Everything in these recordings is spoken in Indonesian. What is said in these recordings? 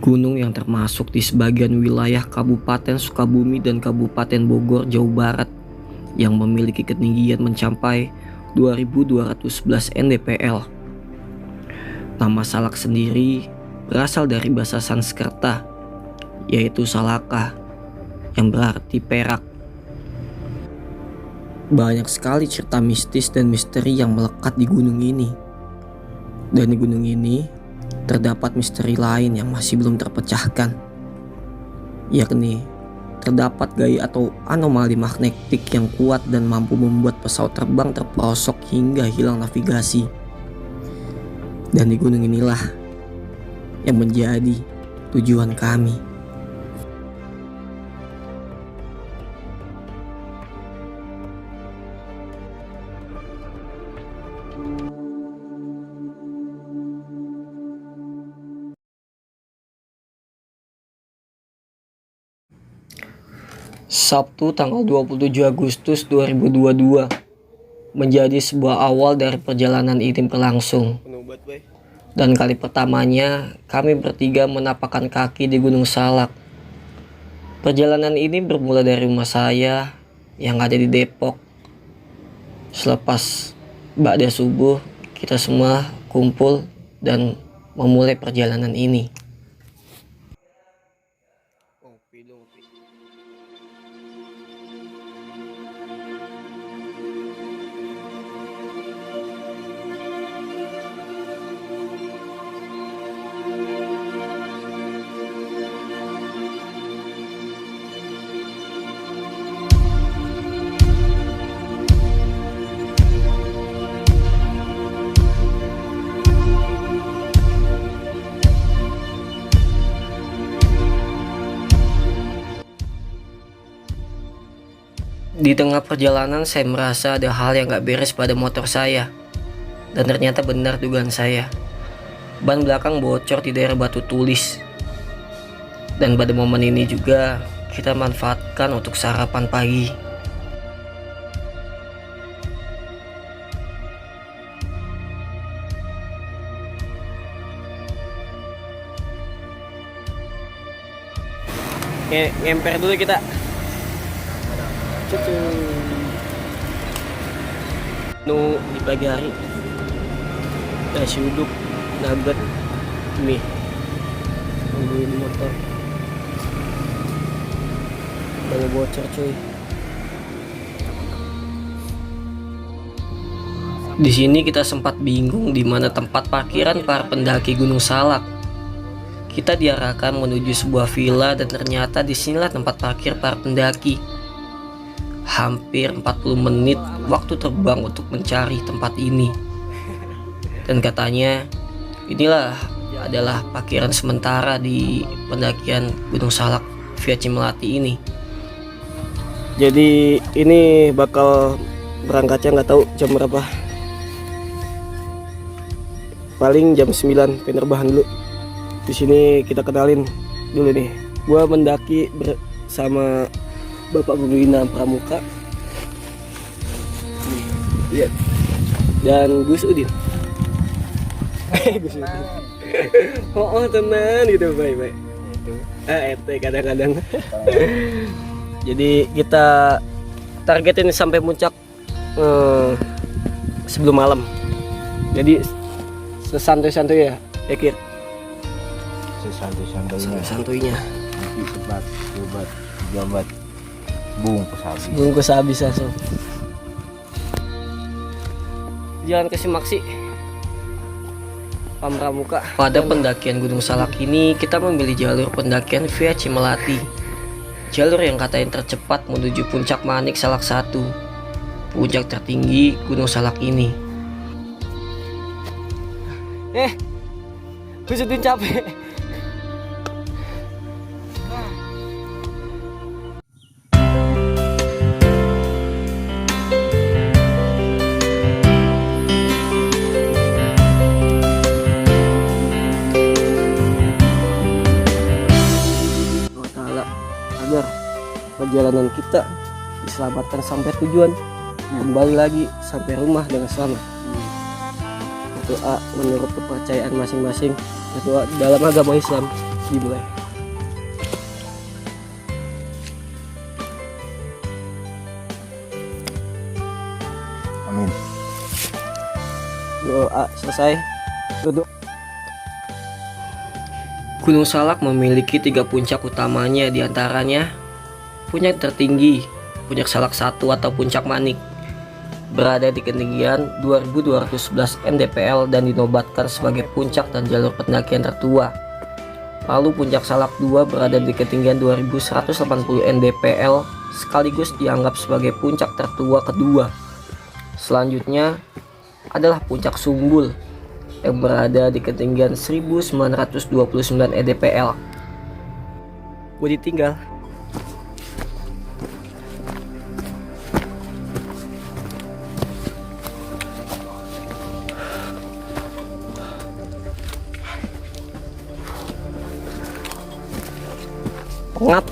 Gunung yang termasuk di sebagian wilayah Kabupaten Sukabumi dan Kabupaten Bogor, Jawa Barat yang memiliki ketinggian mencapai 2211 mdpl. Nama Salak sendiri berasal dari bahasa Sanskerta, yaitu Salaka, yang berarti perak. Banyak sekali cerita mistis dan misteri yang melekat di gunung ini. Dan di gunung ini terdapat misteri lain yang masih belum terpecahkan, yakni terdapat gaya atau anomali magnetik yang kuat dan mampu membuat pesawat terbang terperosok hingga hilang navigasi. Dan di gunung inilah yang menjadi tujuan kami. Sabtu tanggal 27 Agustus 2022 menjadi sebuah awal dari perjalanan ini berlangsung. Dan kali pertamanya kami bertiga menapakkan kaki di Gunung Salak. Perjalanan ini bermula dari rumah saya yang ada di Depok. Selepas ba'da subuh, kita semua kumpul dan memulai perjalanan ini. Di tengah perjalanan saya merasa ada hal yang gak beres pada motor saya. Dan ternyata benar dugaan saya. Ban belakang bocor di daerah Batu Tulis. Dan pada momen ini juga kita manfaatkan untuk sarapan pagi. Ngemper dulu kita. Di pagi hari nasi uduk, nugget, mie, nungguin motor banyak bocor cuy. Di sini kita sempat bingung di mana tempat parkiran para pendaki Gunung Salak. Kita diarahkan menuju sebuah villa dan ternyata disinilah tempat parkir para pendaki. Hampir 40 menit waktu terbang untuk mencari tempat ini. Dan katanya inilah adalah parkiran sementara di pendakian Gunung Salak via Cimelati ini. Jadi ini bakal berangkatnya nggak tahu jam berapa. Paling jam 9 penerbangan dulu. Di sini kita kenalin dulu nih. Gua mendaki bersama Bapak Guru Ina Pramuka, lihat, dan Gus Udin. Gus Udin. Oh tenan gitu, baik. Kadang-kadang. Jadi kita targetin sampai puncak sebelum malam. Jadi sesantuy-santuy ya, Ekir. Sesantuy-santuinya. Nanti obat, jabat. Bungkus habis langsung. Jalan ke Simaksi, Pramuka. Pada pendakian Gunung Salak ini kita memilih jalur pendakian via Cimelati, jalur yang katanya tercepat menuju puncak Manik Salak 1, puncak tertinggi Gunung Salak ini. Gue sedih capek. Agar perjalanan kita diselamatkan sampai tujuan, kembali lagi sampai rumah dengan selamat. Itu menurut kepercayaan masing-masing. Itu dalam agama Islam. Dimulai. Amin. Doa selesai. Duduk. Gunung Salak memiliki 3 puncak utamanya, diantaranya puncak tertinggi, puncak Salak 1 atau puncak Manik, berada di ketinggian 2211 mdpl dan dinobatkan sebagai puncak dan jalur pendakian tertua. Lalu puncak Salak 2 berada di ketinggian 2180 mdpl sekaligus dianggap sebagai puncak tertua kedua. Selanjutnya adalah puncak Sumbul yang berada di ketinggian 1929 mdpl. Gue ditinggal. Ngap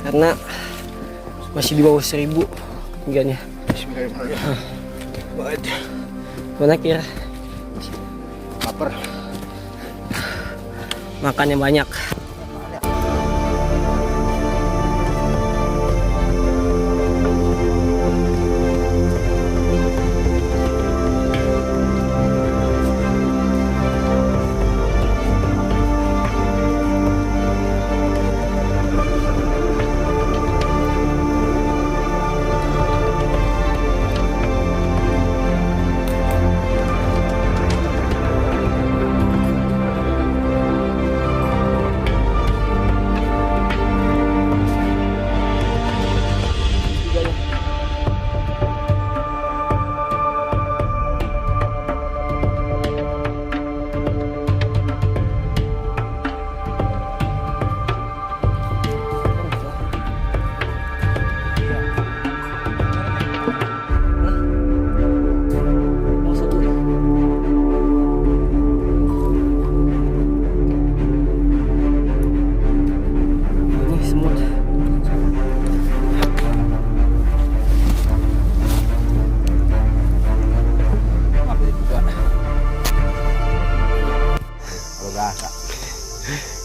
karena masih di bawah 1000 ketinggiannya. Mana kira? Lapar. Makannya banyak.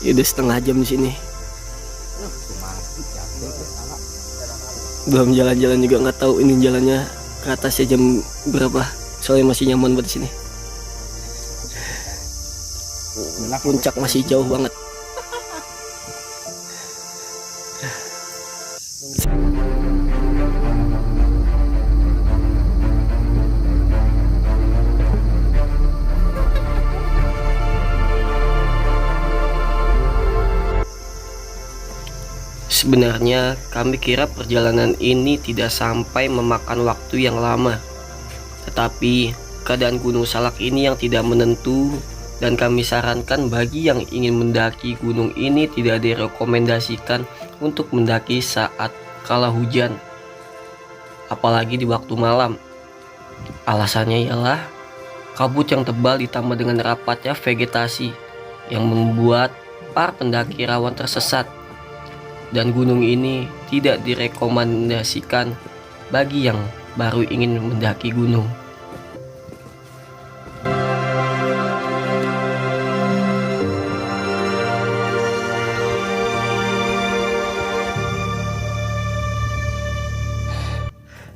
Ya udah setengah jam di sini. Belum jalan-jalan juga, nggak tahu ini jalannya ke atas ya jam berapa. Soalnya masih nyaman buat di sini. Puncak masih jauh banget. Sebenarnya kami kira perjalanan ini tidak sampai memakan waktu yang lama. Tetapi keadaan Gunung Salak ini yang tidak menentu, dan kami sarankan bagi yang ingin mendaki gunung ini tidak direkomendasikan untuk mendaki saat kala hujan, apalagi di waktu malam. Alasannya ialah kabut yang tebal ditambah dengan rapatnya vegetasi yang membuat para pendaki rawan tersesat. Dan gunung ini tidak direkomendasikan bagi yang baru ingin mendaki gunung.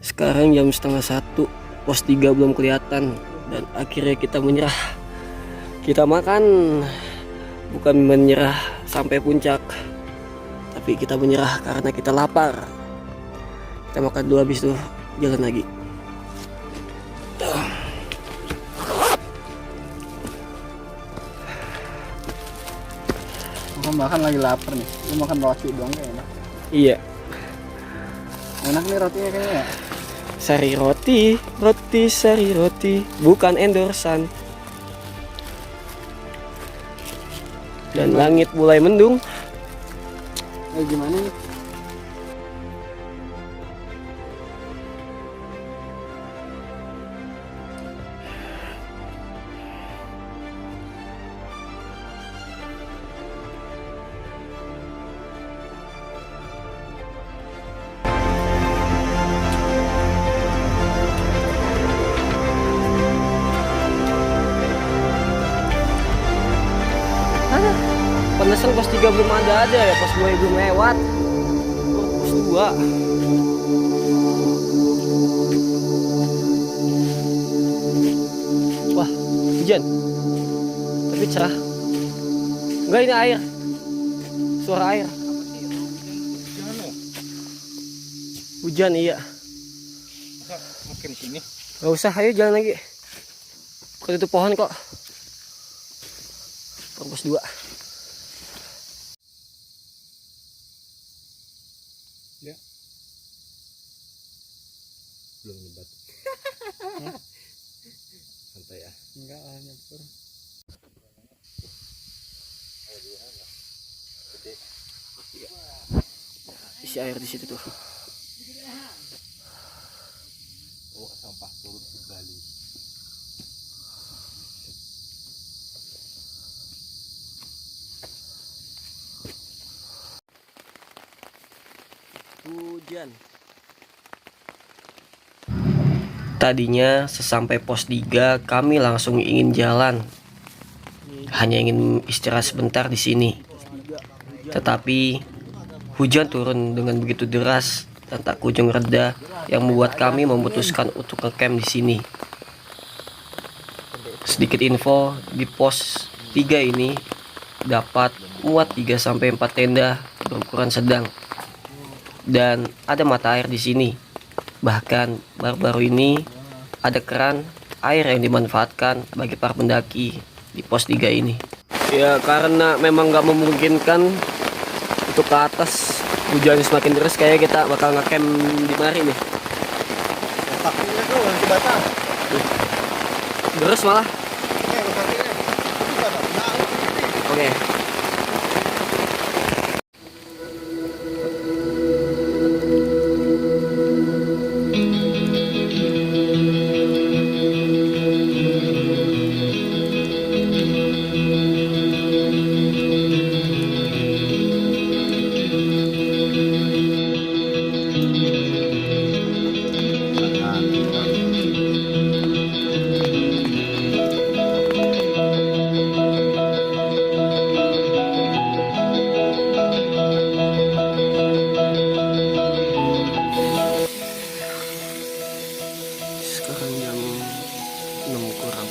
Sekarang jam setengah 1, pos 3 belum kelihatan, dan akhirnya kita menyerah. Kita makan, bukan menyerah sampai puncak, tapi kita menyerah karena kita lapar. Kita makan dulu, habis itu jalan lagi. Makan lagi lapar nih. Lu makan roti doang kayak enak. Iya. Enak nih rotinya kayaknya ya. Sari roti, sari roti, bukan endorsan. Dan langit mulai mendung. Gimana nih? Pantesan pos 3 belum ada ya, pos 2 belum lewat. Pos 2. Wah, hujan. Tapi cerah. Enggak, ini air. Suara air. Hujan, iya. Makin sini. Gak usah, ayo jalan lagi. Kok itu pohon kok. Pos 2. Ya. Belum nyebat. Santai ya. Enggak lah, nyebur. Isi air di situ tuh. Oh, sampah turun kembali. Hujan. Tadinya sesampai pos 3 kami langsung ingin jalan. Hanya ingin istirahat sebentar di sini. Tetapi hujan turun dengan begitu deras dan tak kunjung reda yang membuat kami memutuskan untuk ngecamp di sini. Sedikit info, di pos 3 ini dapat muat 3 sampai 4 tenda berukuran sedang. Dan ada mata air di sini. Bahkan baru-baru ini ada keran air yang dimanfaatkan bagi para pendaki di pos 3 ini. Ya karena memang nggak memungkinkan untuk ke atas, hujan semakin deras, kayak kita bakal ngecamp di mari nih. Takutnya tuh nanti batal. Deras malah. Oke. Sekarang jam 6 kurang.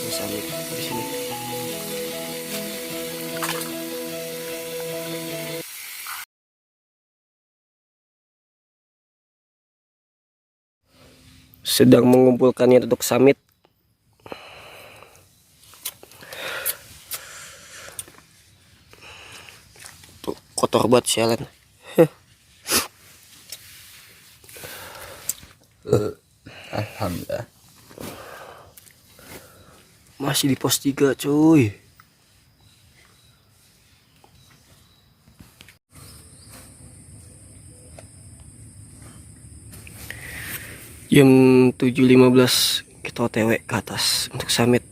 Misalnya di sini. Sedang mengumpulkannya untuk summit. Tuh, kotor banget sialan. Alhamdulillah. Masih di pos 3 cuy. Jam 7.15 kita OTW ke atas untuk summit.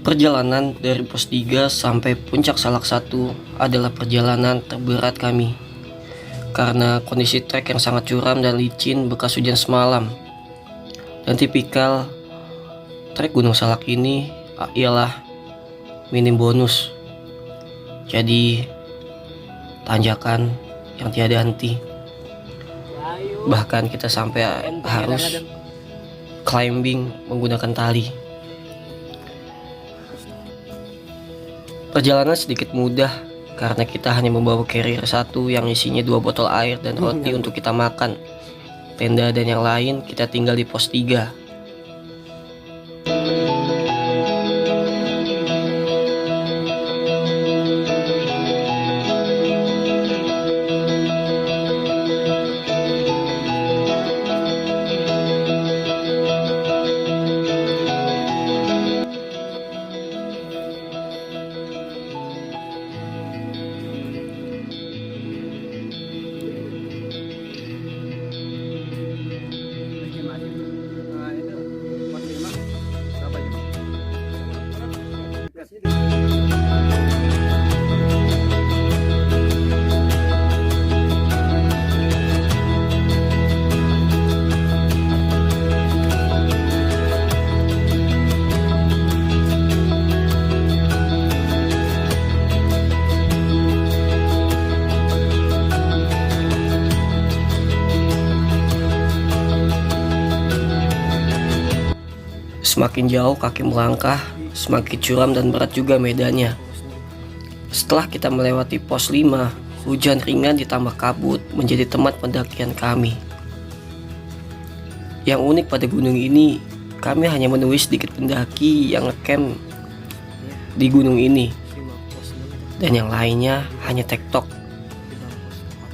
Perjalanan dari pos 3 sampai puncak Salak 1 adalah perjalanan terberat kami. Karena kondisi trek yang sangat curam dan licin bekas hujan semalam. Dan tipikal trek Gunung Salak ini ialah minim bonus. Jadi tanjakan yang tiada henti. Bahkan kita sampai harus climbing menggunakan tali. Perjalanan sedikit mudah karena kita hanya membawa carrier satu yang isinya 2 botol air dan roti untuk kita makan. Tenda dan yang lain kita tinggal di pos 3. Semakin jauh kaki melangkah, semakin curam dan berat juga medannya. Setelah kita melewati pos 5, hujan ringan ditambah kabut menjadi tempat pendakian kami. Yang unik pada gunung ini, kami hanya menemui sedikit pendaki yang ngecamp di gunung ini, dan yang lainnya hanya tektok.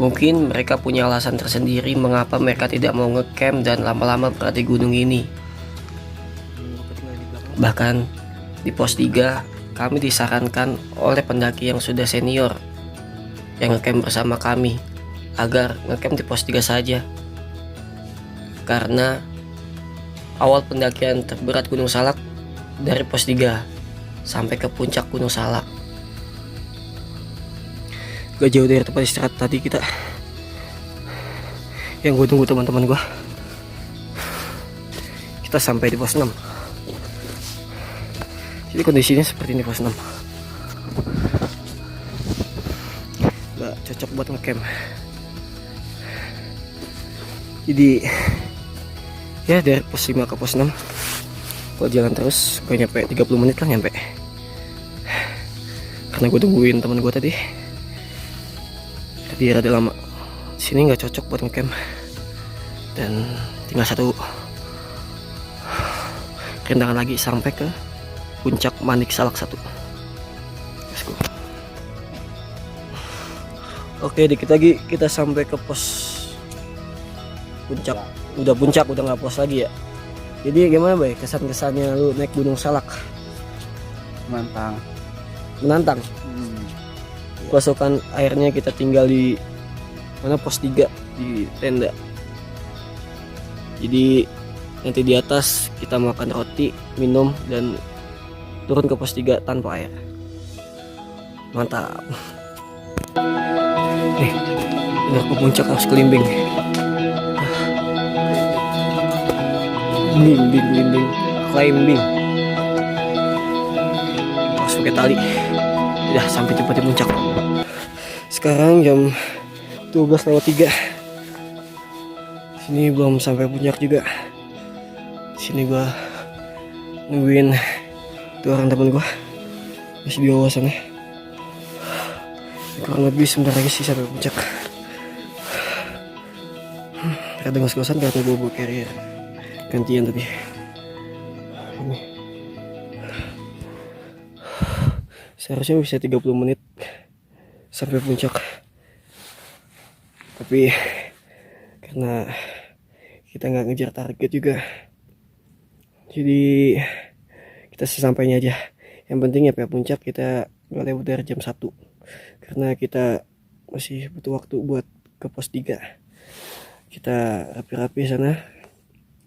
Mungkin mereka punya alasan tersendiri mengapa mereka tidak mau ngecamp dan lama-lama berada di gunung ini. Bahkan di pos 3 kami disarankan oleh pendaki yang sudah senior yang ngecamp bersama kami agar ngecamp di pos 3 saja, karena awal pendakian terberat Gunung Salak dari pos 3 sampai ke puncak Gunung Salak. Gak jauh dari tempat istirahat tadi kita yang gue tunggu teman-teman gue. Kita sampai di pos 6. Jadi kondisinya seperti ini pos 6. Gak cocok buat ngecamp. Jadi ya dari pos 5 ke pos 6 kalau jalan terus gue nyampe 30 menit lah nyampe, karena gue tungguin teman gue tadi rada lama. Sini nggak cocok buat ngecamp dan tinggal satu rintangan lagi sampai ke puncak Manik Salak 1. Let's go. Oke, dikit lagi kita sampai ke pos puncak. Udah puncak, udah nggak pos lagi ya. Jadi gimana Bay, kesan-kesannya lu naik Gunung Salak? Menantang. Pasokan airnya kita tinggal di mana, pos 3 di tenda. Jadi nanti di atas kita makan roti, minum, dan turun ke pos 3 tanpa air. Mantap. Udah ke puncak harus kelimbing. Bimbing, climbing. Harus pakai tali. Udah sampai cepat di puncak. Sekarang jam 12:03. Sini belum sampai puncak juga. Sini gua nungguin dua orang temen gua masih di bawah sana. Kurang lebih sebentar lagi sih sampai puncak. Rada ngos-ngosan karena gua bawa carrier gantian tadi. Ini seharusnya bisa 30 menit sampai puncak, tapi karena kita nggak ngejar target juga, jadi kita sesampainya aja. Yang penting ya puncak kita nggak lewat dari jam 1, karena kita masih butuh waktu buat ke pos 3. Kita rapi-rapi sana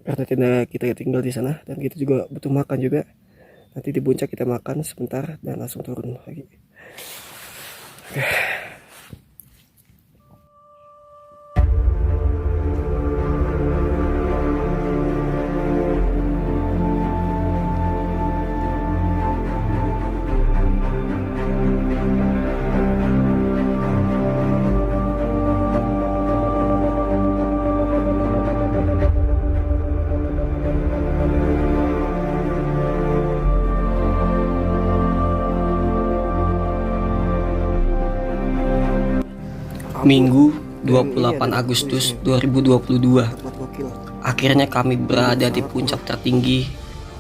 karena tenda kita tinggal di sana, dan kita juga butuh makan juga. Nanti di puncak kita makan sebentar dan langsung turun lagi. Oke. Minggu 28 Agustus 2022. Akhirnya kami berada di puncak tertinggi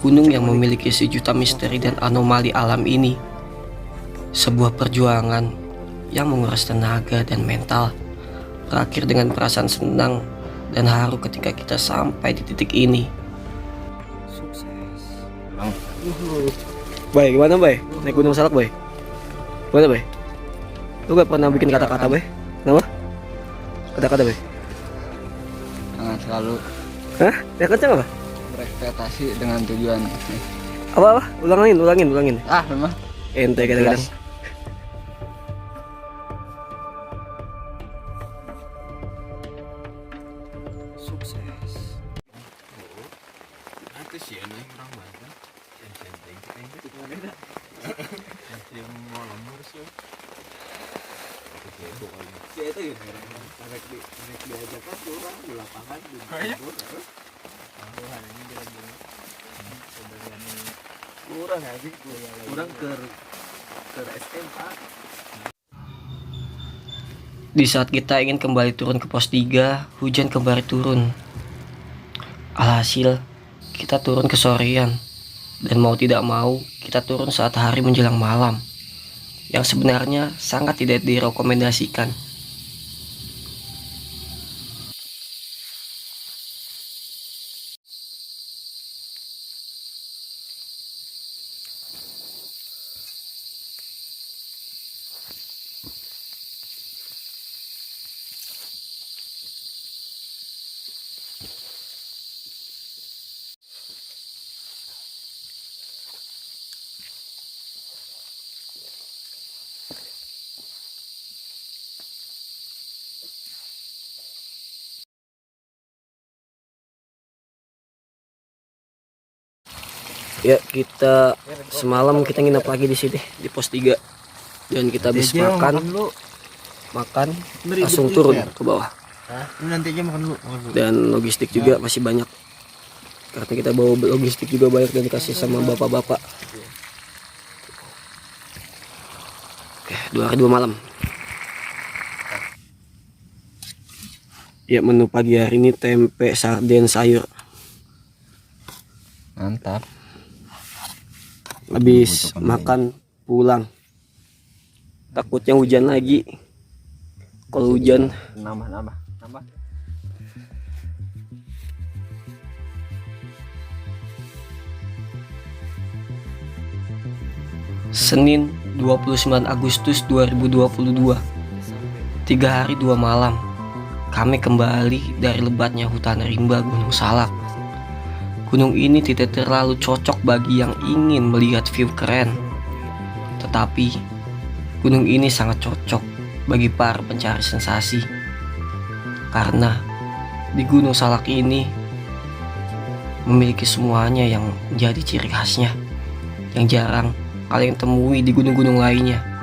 gunung yang memiliki sejuta misteri dan anomali alam ini. Sebuah perjuangan yang menguras tenaga dan mental berakhir dengan perasaan senang dan haru ketika kita sampai di titik ini. Sukses. Bay, gimana Bay? Naik Gunung Salak Bay? Gimana Bay? Lu gak pernah bikin kata-kata Bay? Kenapa? Kata-kata Bay? Jangan selalu Hah? Ya kencang apa? berekspektasi dengan tujuan. Apa? Ulangin. Memang Ente kadang-kadang. Sukses. Nanti sih yang orang Banten yang mau lemur sih. Ya itu ya. Naik diajak kan orang di lapangan di. orang aja. Orang ke SMA. Di saat kita ingin kembali turun ke pos 3, hujan kembali turun. Alhasil, kita turun ke sorean. Dan mau tidak mau, kita turun saat hari menjelang malam. Yang sebenarnya sangat tidak direkomendasikan. Ya, kita semalam kita nginep lagi di sini di pos 3. Dan kita habis makan langsung turun ke bawah. Nanti aja makan dulu. Dan logistik juga masih banyak. Karena kita bawa logistik juga banyak dan dikasih sama bapak-bapak. Oke, 2 hari 2 malam. Ya, menu pagi hari ini tempe, sarden, sayur. Mantap. Habis makan pulang. Takutnya hujan lagi. Kalau hujan Nambah. Senin 29 Agustus 2022. 3 hari 2 malam. Kami kembali dari lebatnya hutan rimba Gunung Salak. Gunung ini tidak terlalu cocok bagi yang ingin melihat view keren. Tetapi gunung ini sangat cocok bagi para pencari sensasi. Karena di Gunung Salak ini memiliki semuanya yang menjadi ciri khasnya, yang jarang kalian temui di gunung-gunung lainnya.